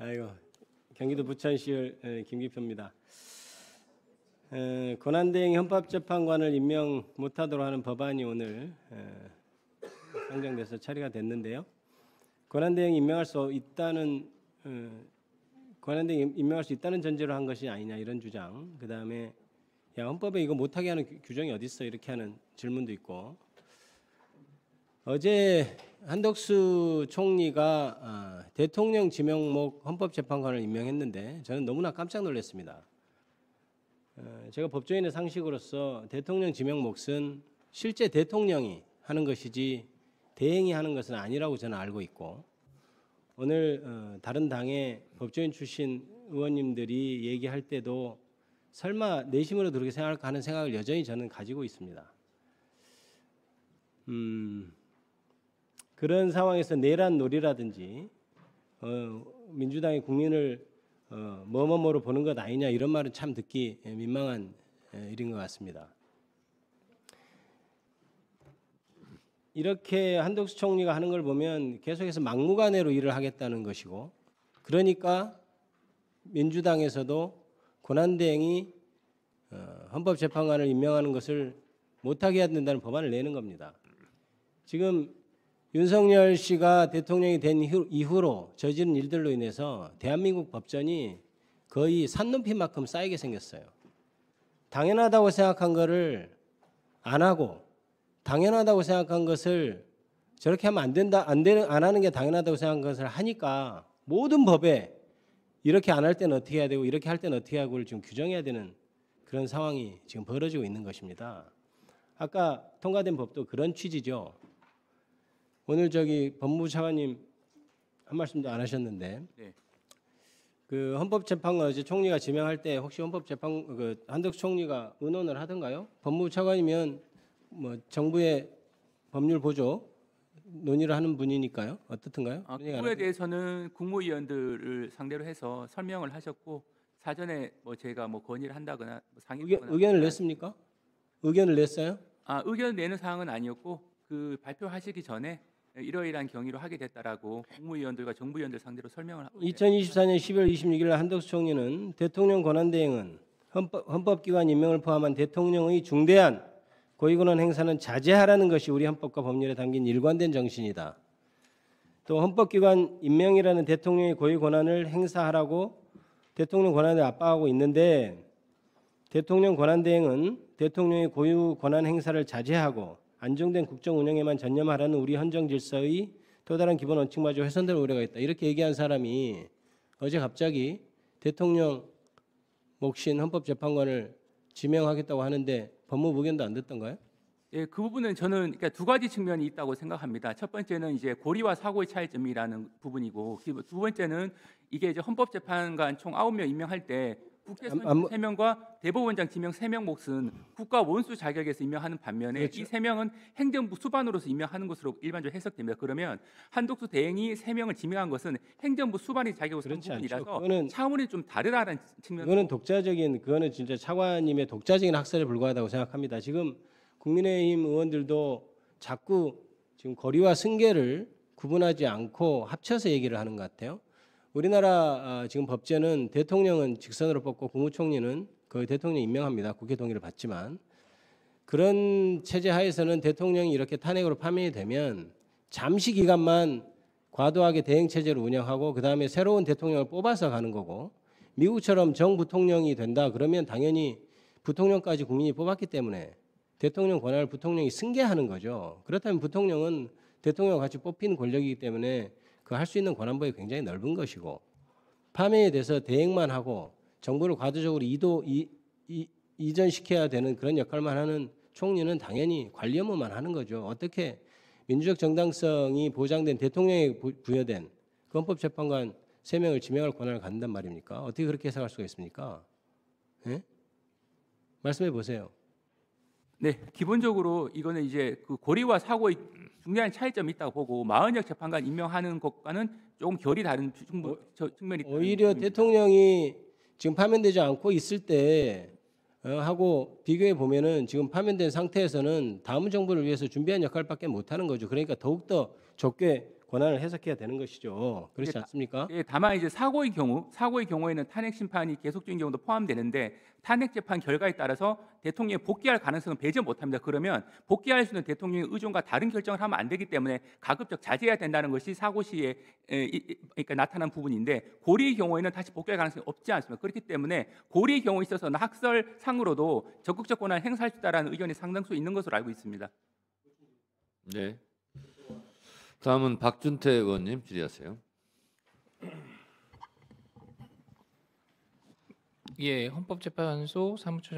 아이고, 경기도 부천시의 김기표입니다. 권한대행 헌법재판관을 임명 못하도록 하는 법안이 오늘 상정돼서 처리가 됐는데요. 권한대행 임명할 수 있다는 전제로 한 것이 아니냐 이런 주장. 그 다음에 야 헌법에 이거 못하게 하는 규정이 어디 있어 이렇게 하는 질문도 있고. 어제 한덕수 총리가 대통령 지명목 헌법재판관을 임명했는데 저는 너무나 깜짝 놀랐습니다. 제가 법조인의 상식으로서 대통령 지명 몫은 실제 대통령이 하는 것이지 대행이 하는 것은 아니라고 저는 알고 있고, 오늘 다른 당의 법조인 출신 의원님들이 얘기할 때도 설마 내심으로 그렇게 생각할까 하는 생각을 여전히 저는 가지고 있습니다. 그런 상황에서 내란 놀이라든지 민주당이 국민을 뭐뭐뭐로 보는 것 아니냐 이런 말은 참 듣기 민망한 일인 것 같습니다. 이렇게 한덕수 총리가 하는 걸 보면 계속해서 막무가내로 일을 하겠다는 것이고, 그러니까 민주당에서도 권한대행이 헌법재판관을 임명하는 것을 못하게 해야 된다는 법안을 내는 겁니다. 지금 윤석열 씨가 대통령이 된 이후로 저지른 일들로 인해서 대한민국 법전이 거의 산높이만큼 쌓이게 생겼어요. 당연하다고 생각한 거를 안 하고, 당연하다고 생각한 것을 저렇게 하면 안 된다, 안 하는 게 당연하다고 생각한 것을 하니까 모든 법에 이렇게 안 할 때는 어떻게 해야 되고 이렇게 할 때는 어떻게 하고를 지금 규정해야 되는 그런 상황이 지금 벌어지고 있는 것입니다. 아까 통과된 법도 그런 취지죠. 오늘 법무부 차관님 한 말씀도 안 하셨는데, 네. 그 헌법재판관 어제 총리가 지명할 때 혹시 한덕수 총리가 의논을 하던가요? 법무부 차관이면 뭐 정부의 법률 보조 논의를 하는 분이니까요. 어떻든가요? 그거에 대해서는 국무위원들을 상대로 해서 설명을 하셨고, 사전에 뭐 제가 뭐 건의를 한다거나 상의하거나 의견을 냈습니까? 의견을 냈어요? 의견 내는 사항은 아니었고, 그 발표하시기 전에 이러이러한 경위로 하게 됐다라고 국무위원들과 정부위원들 상대로 설명을 하고 2024년 12월 26일 한덕수 총리는 대통령 권한대행은 헌법기관 임명을 포함한 대통령의 중대한 고위권한 행사는 자제하라는 것이 우리 헌법과 법률에 담긴 일관된 정신이다. 또 헌법기관 임명이라는 대통령의 고위권한을 행사하라고 대통령 권한을 압박하고 있는데, 대통령 권한대행은 대통령의 고유권한 행사를 자제하고 안정된 국정 운영에만 전념하라는 우리 헌정 질서의 또 다른 기본 원칙마저 훼손될 우려가 있다. 이렇게 얘기한 사람이 어제 갑자기 대통령 몫인 헌법재판관을 지명하겠다고 하는데 법무부 의견도 안 듣던가요? 예, 그 부분은 저는 그러니까 두 가지 측면이 있다고 생각합니다. 첫 번째는 이제 고리와 사고의 차이점이라는 부분이고, 두 번째는 이게 이제 헌법재판관 총 9명 임명할 때 국회 선출 3명과 대법원장 지명 3명 몫은 국가 원수 자격에서 임명하는 반면에, 그렇죠. 이 3명은 행정부 수반으로서 임명하는 것으로 일반적으로 해석됩니다. 그러면 한덕수 대행이 3명을 지명한 것은 행정부 수반의 자격으로 산 부분이라서 차원이 좀 다르다는 측면. 그거는 진짜 차관님의 독자적인 학설에 불과하다고 생각합니다. 지금 국민의힘 의원들도 자꾸 지금 거리와 승계를 구분하지 않고 합쳐서 얘기를 하는 것 같아요. 우리나라 지금 법제는 대통령은 직선으로 뽑고 국무총리는 그 대통령 임명합니다. 국회 동의를 받지만, 그런 체제 하에서는 대통령이 이렇게 탄핵으로 파면이 되면 잠시 기간만 과도하게 대행 체제를 운영하고 그 다음에 새로운 대통령을 뽑아서 가는 거고, 미국처럼 정부통령이 된다 그러면 당연히 부통령까지 국민이 뽑았기 때문에 대통령 권한을 부통령이 승계하는 거죠. 그렇다면 부통령은 대통령과 같이 뽑히는 권력이기 때문에 그 할 수 있는 권한범위 굉장히 넓은 것이고, 파면에 대해서 대행만 하고 정부를 과도적으로 이전시켜야 되는 그런 역할만 하는 총리는 당연히 관리 업무만 하는 거죠. 어떻게 민주적 정당성이 보장된 대통령에 부여된 그 헌법재판관 3명을 지명할 권한을 갖는단 말입니까? 어떻게 그렇게 해석할 수가 있습니까? 예? 말씀해 보세요. 네, 기본적으로 이거는 이제 그 고리와 사고의 중대한 차이점이 있다고 보고, 마흔역 재판관 임명하는 것과는 조금 결이 다른 측면이 있다. 오히려 대통령이 지금 파면되지 않고 있을 때 하고 비교해 보면은 지금 파면된 상태에서는 다음 정부를 위해서 준비한 역할밖에 못 하는 거죠. 그러니까 더욱더 좁게 권한을 해석해야 되는 것이죠. 그렇지 이제 않습니까? 예, 다만 이제 사고의 경우에는 탄핵 심판이 계속적인 경우도 포함되는데 탄핵 재판 결과에 따라서 대통령이 복귀할 가능성은 배제 못합니다. 그러면 복귀할 수 있는 대통령의 의존과 다른 결정을 하면 안 되기 때문에 가급적 자제해야 된다는 것이 사고 시에 그러니까 나타난 부분인데 고리의 경우에는 다시 복귀할 가능성이 없지 않습니다. 그렇기 때문에 고리의 경우에 있어서는 학설상으로도 적극적 권한을 행사할 수 있다는 의견이 상당수 있는 것으로 알고 있습니다. 네. 다음은 박준태 의원님 질의하세요. 예, 헌법재판소 사무처장